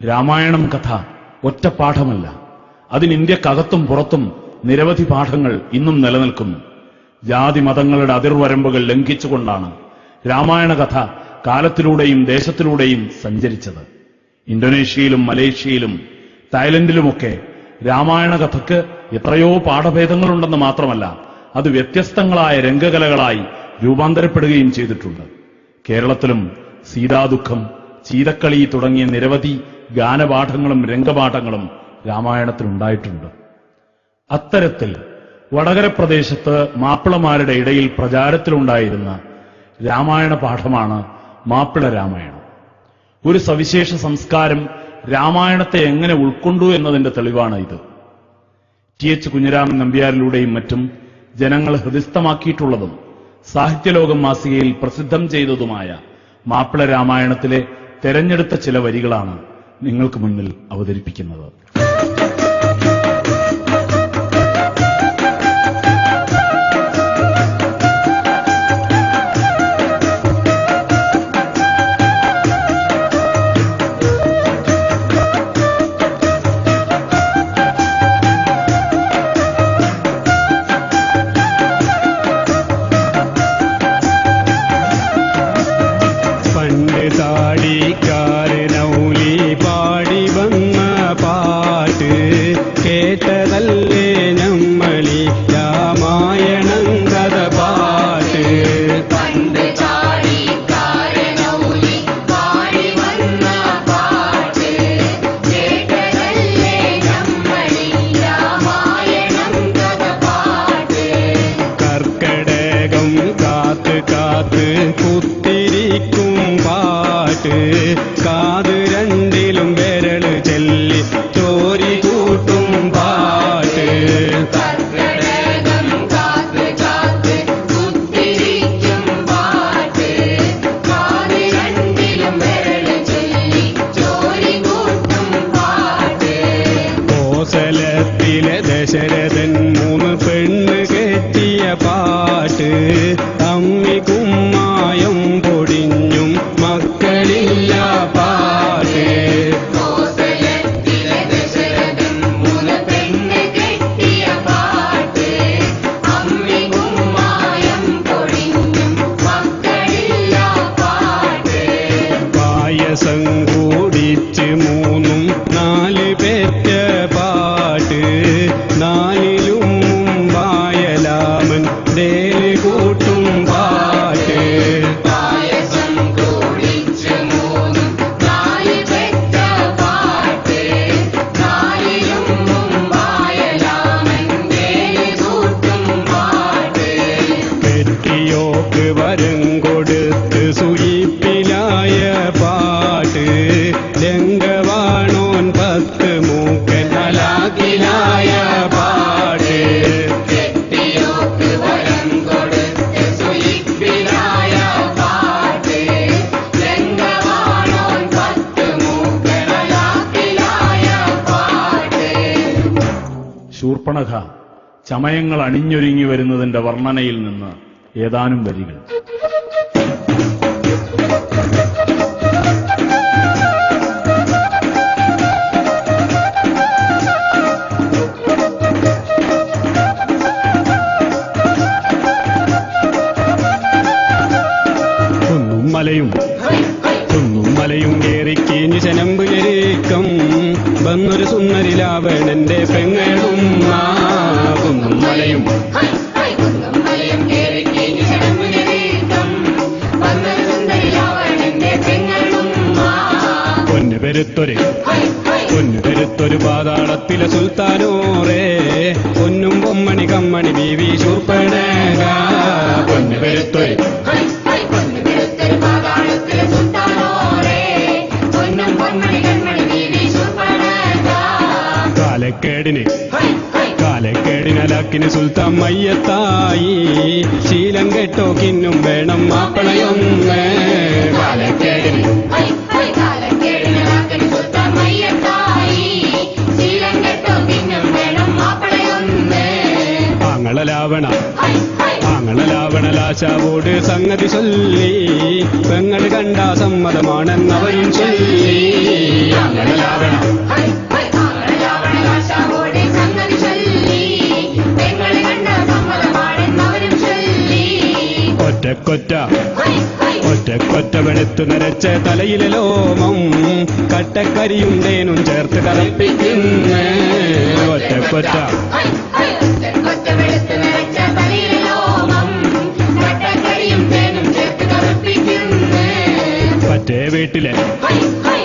രാമായണം കഥ ഒറ്റ പാഠമല്ല. അതിന് ഇന്ത്യക്കകത്തും പുറത്തും നിരവധി പാഠങ്ങൾ ഇന്നും നിലനിൽക്കുന്നു. ജാതി മതങ്ങളുടെ അതിർവരമ്പുകൾ ലംഘിച്ചുകൊണ്ടാണ് രാമായണ കഥ കാലത്തിലൂടെയും ദേശത്തിലൂടെയും സഞ്ചരിച്ചത്. ഇന്തോനേഷ്യയിലും മലേഷ്യയിലും തായ്ലൻഡിലുമൊക്കെ രാമായണ കഥയ്ക്ക് എത്രയോ പാഠഭേദങ്ങളുണ്ടെന്ന് മാത്രമല്ല, അത് വ്യത്യസ്തങ്ങളായ രംഗകലകളായി രൂപാന്തരപ്പെടുകയും ചെയ്തിട്ടുണ്ട്. കേരളത്തിലും സീതാദുഃഖം, ചീതക്കളി തുടങ്ങിയ നിരവധി ഗാനപാഠങ്ങളും രംഗപാഠങ്ങളും രാമായണത്തിലുണ്ടായിട്ടുണ്ട്. അത്തരത്തിൽ വടകര പ്രദേശത്ത് മാപ്പിളമാരുടെ ഇടയിൽ പ്രചാരത്തിലുണ്ടായിരുന്ന രാമായണ പാഠമാണ് മാപ്പിള രാമായണം. ഒരു സവിശേഷ സംസ്കാരം രാമായണത്തെ എങ്ങനെ ഉൾക്കൊണ്ടു എന്നതിന്റെ തെളിവാണ് ഇത്. ടി.എച്ച്. കുഞ്ഞിരാമൻ നമ്പ്യാരിലൂടെയും മറ്റും ജനങ്ങൾ ഹൃദിസ്ഥമാക്കിയിട്ടുള്ളതും സാഹിത്യലോകം മാസികയിൽ പ്രസിദ്ധം ചെയ്തതുമായ മാപ്പിള രാമായണത്തിലെ തെരഞ്ഞെടുത്ത ചില വരികളാണ് നിങ്ങൾക്ക് മുന്നിൽ അവതരിപ്പിക്കുന്നത്. കാത് രണ്ടിലും വിരല് ചെല്ലി ചോരി കൂട്ടും പാട്ട്. കോസലത്തിലെ ദശരഥൻ 3 പെണ്ണ് കെട്ടിയ പാട്ട്. അമ്മി കുമ്മായം പൊടിഞ്ഞും മക്കളില്ല പാട്ട്. പായസം കൂടിച്ച് 3 4 പെറ്റ പാട്ട്. 4ലും മുമ്പായലാമൻ ദേല് കൂട്ടും പാട്ട്. പെറ്റിയോക്ക് വരം കൊടുത്ത് സുയിപ്പിലായ പാട്ട്. ലങ്കവാണോൻ 10 മൂക്കൻ അലാക്കിലായ പാട്ട്. ശൂർപ്പണഖ ചമയങ്ങൾ അണിഞ്ഞൊരുങ്ങി വരുന്നതിന്റെ വർണ്ണനയിൽ നിന്ന് ഏതാനും വരികൾ. കുന്നും മലയും കേറിക്കീഞ്ഞ് ശനമ്പുലരേക്കം വന്നൊരു സുന്ദരി ലാവണന്റെ പെങ്ങളും. കുന്നും മലയും പൊന്നുപെരുത്തൊരു പാതാളത്തിലെ സുൽത്താനോറേ. പൊന്നും പൊമ്മണി കമ്മണി ബീവി ശൂർപ്പണഖ. പൊന്നുപെരുത്തൊരു കാലക്കേടിനലാക്കിന് സുൽത്താൻ മയ്യത്തായി. ശീലം കെട്ടോക്കിന്നും വേണം മാപ്പിളയൊന്ന്. കാലക്കേടിന് ആങ്ങളലാവണലാശാവോട് സംഗതി ചൊല്ലി. പെങ്ങൾ കണ്ട സമ്മതമാണെന്നവരും ചൊല്ലി. ഒറ്റക്കൊറ്റ ഒറ്റക്കൊറ്റ വെളുത്തു നരച്ച തലയിലെ ലോമം കട്ടക്കരിയുണ്ടേനും ചേർത്ത് കറപ്പിക്കുന്ന ഒറ്റക്കൊറ്റ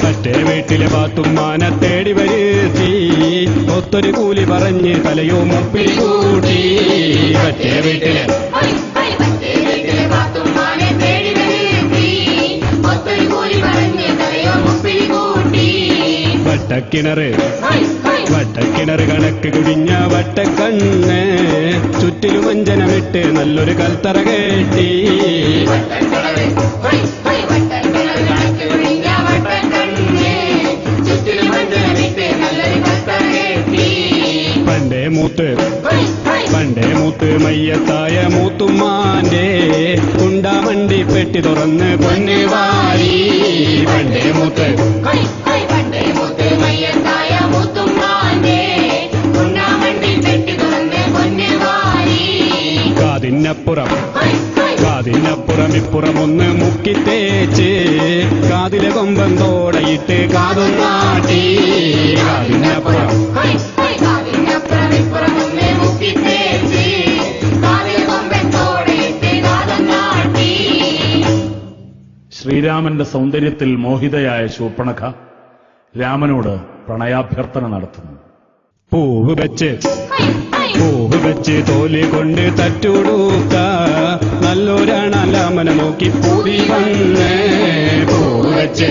മറ്റേ വീട്ടിലെ പാത്തുമ്മാനെ തേടി വരുത്തി ഒത്തൊരു കൂലി പറഞ്ഞ് തലയോ മുപ്പിൽ കൂട്ടി മറ്റേ വീട്ടിലെ വട്ടക്കിണറ് കണക്ക് കുടിഞ്ഞ വട്ടക്കണ്ണ് ചുറ്റിലും അഞ്ജനമിട്ട് നല്ലൊരു കൽത്തറ കേട്ടി പണ്ടേ മൂത്ത് മയ്യത്തായ മൂത്തുമ്മാന്റെ കുണ്ടാമണ്ടി പെട്ടി തുറന്ന് പൊന്ന് വാരി പണ്ടേ മൂത്ത് കാതിനപ്പുറം ഇപ്പുറം ഒന്ന് മുക്കി തേച്ച് കാതിലെ കൊമ്പം തോടയിട്ട് കാതും നാട്ടി കാതിനപ്പുറം ശ്രീരാമന്റെ സൗന്ദര്യത്തിൽ മോഹിതയായ ശൂർപ്പണഖ രാമനോട് പ്രണയാഭ്യർത്ഥന നടത്തുന്നു. പൂവ് വെച്ച് തോല് കൊണ്ട് തട്ടുടുക്ക നല്ലൊരാണ് രാമനെ നോക്കി പൂതി വന്ന് പൂവ് വെച്ച്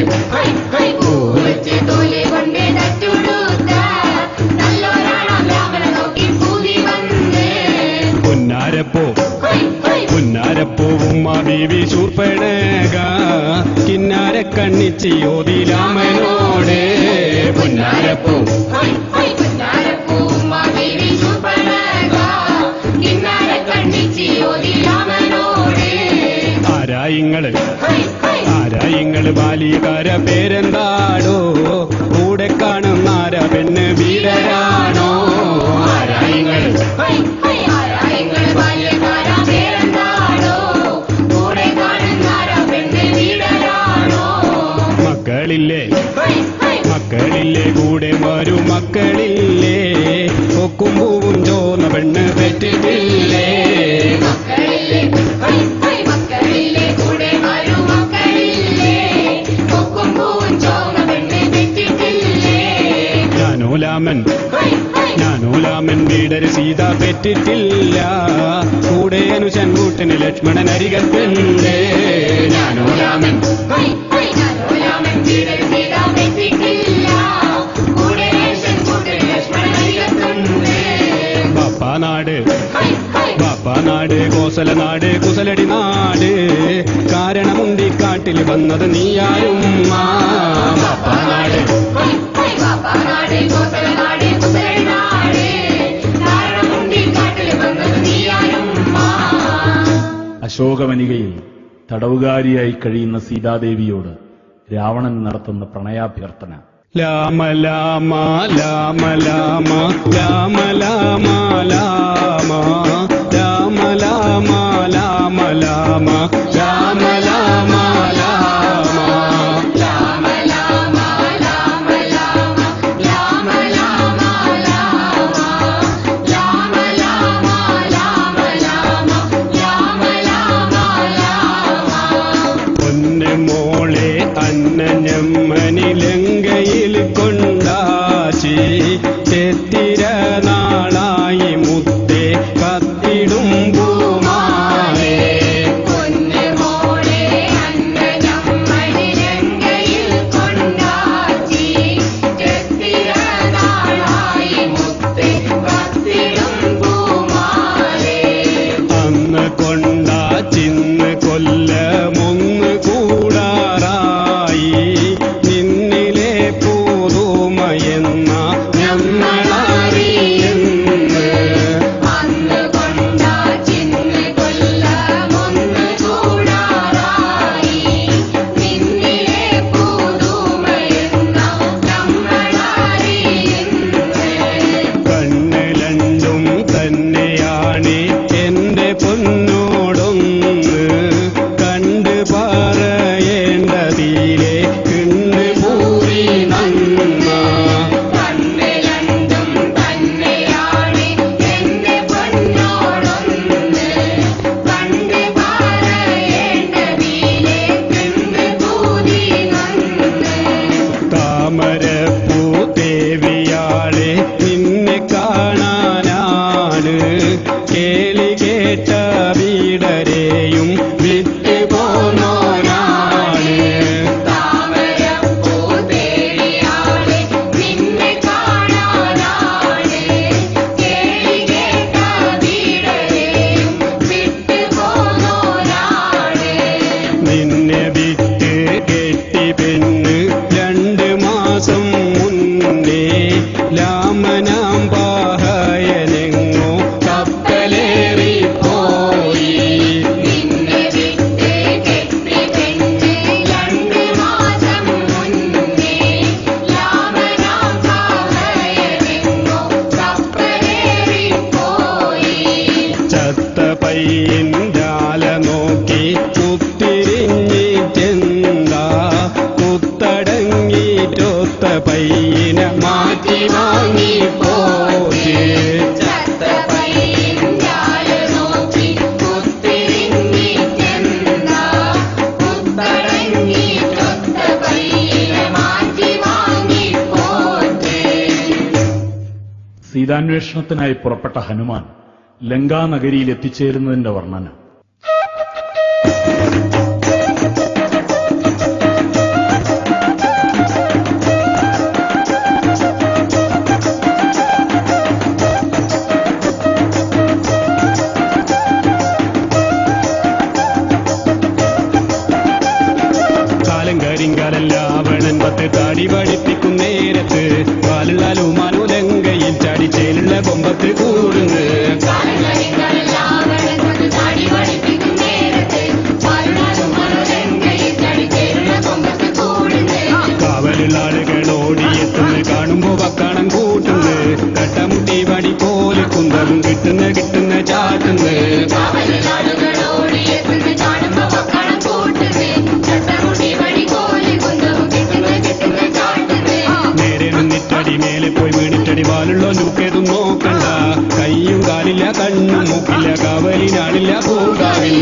തോല് കൊണ്ട് തട്ടുടുക്ക നല്ലൊരാണ് രാമനെ നോക്കി പൂതി വന്ന് പുന്നാരപ്പൂവും ബീവി ശൂർപ്പണഖ കിന്നാര കണ്ണിച്ചി ഓതി രാമനോട് പുന്നാരപ്പൂ ആരായിങ്ങള് ബാലികാര പേരെന്താടോ കൂടെ കാണുന്നാര പെണ്ണ് വീരരാണോ ആരായിങ്ങള് മക്കളില്ലേ കൂടെ വരും മക്കളില്ലേ ഒക്കും പൂവും ചോന്ന പെണ്ണ് പെറ്റിട്ടില്ലേ ഞാനൂലാമൻ വീടര് സീത പെറ്റിട്ടില്ല കൂടെ അനുശൻ കൂട്ടിന് ലക്ഷ്മണൻ അരികത്തുണ്ട് ഞാനൂലാമൻ ബാപ്പാനാട് കോസലനാട് കുസലടി നാട് കാരണമുണ്ടി കാട്ടിൽ വന്നത് നീയാരും ബാപ്പാനാട് അശോകവനികയിൽ തടവുകാരിയായി കഴിയുന്ന സീതാദേവിയോട് രാവണൻ നടത്തുന്ന പ്രണയാഭ്യർത്ഥന. ലാമ ലാമ ലാമ ലാമ ലാമ ലാമ ലാമ ലാമ ലാമ ലാമ ലാമ ലാമ ലാമ ലങ്കയിൽ കൊണ്ടാശി തെത്തിര നാളായി മുത്തേ താമരപ്പൂ ദേവിയാളെ നിന്നെ കാണാനാണ് കേളി കേട്ട വീടരെയും വിട്ടു പോന്നോനാണ്. താമരപ്പൂ ദേവിയാളെ നിന്നെ കാണാനാണ് കേളി കേട്ട വീടരെയും വിട്ടു പോന്നോനാണ്. നിന്നെ വിട്ട് കെട്ടി പെണ്ണ് 2 മാസം മുന്നേ രാമനാം പാഹയനെങ്ങോ കപ്പലേറിപ്പോയി. നിന്നെ വിട്ട് കെട്ടി പെണ്ണ് 2 മാസം മുന്നേ രാമനാം പാഹയനെങ്ങോ കപ്പലേറിപ്പോയി. ചത്ത പയ്യൻ്റാല നോക്കി കുത്തിരിഞ്ഞിട്ടെന്താ കുത്തടങ്ങിട്ടൊത്ത പയ്യനെ മാറ്റി വാങ്ങിപ്പോയി. ചത്ത പയ്യൻ്റാല നോക്കി കുത്തിരിഞ്ഞിട്ടെന്താ കുത്തടങ്ങിട്ടൊത്ത പയ്യനെ മാറ്റി വാങ്ങിപ്പോയി. സീതാന്വേഷണത്തിനായി പുറപ്പെട്ട ഹനുമാൻ ലങ്കാനഗരിയിൽ എത്തിച്ചേരുന്നതിന്റെ വർണ്ണന. കാലം കരിങ്കാലം രാവണൻ 10 താടി പഠിപ്പിക്കും നേരത്ത് കാലുള്ളാലും മനുലങ്കയിൽ ചാടിച്ചേലുള്ള കൊമ്പത്ത് കൂടുന്നു. കാവലുള്ള ആളുകൾ ഓടിയെത്തുന്നു കാണുമ്പോ വക്കാണം കൂട്ടുന്നു കട്ടമുട്ടി വടി പോലെ കുന്തവും കിട്ടുന്ന ചാട്ടുന്നു. നേരെ നിന്നിട്ടടി മേലെ പോയി വീണിട്ടടി വാലുള്ള ലൂക്കേതും നോക്കണ്ട കയ്യും കാലില്ല കണ്ണും മൂക്കില്ല കാവലിനാളില്ല പൂങ്കാവിൽ.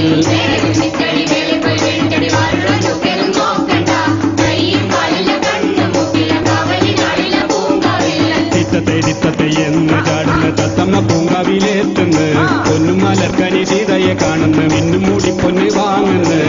തിത്തത്തെ എന്ന് ചാടുന്ന തത്തമ്മ പൂങ്കാവിലെത്തുന്നു പൊന്നും മലർക്കനി സീതയെ കാണുന്നു മിന്നും മൂടി പൊന്ന് വാങ്ങുന്നു.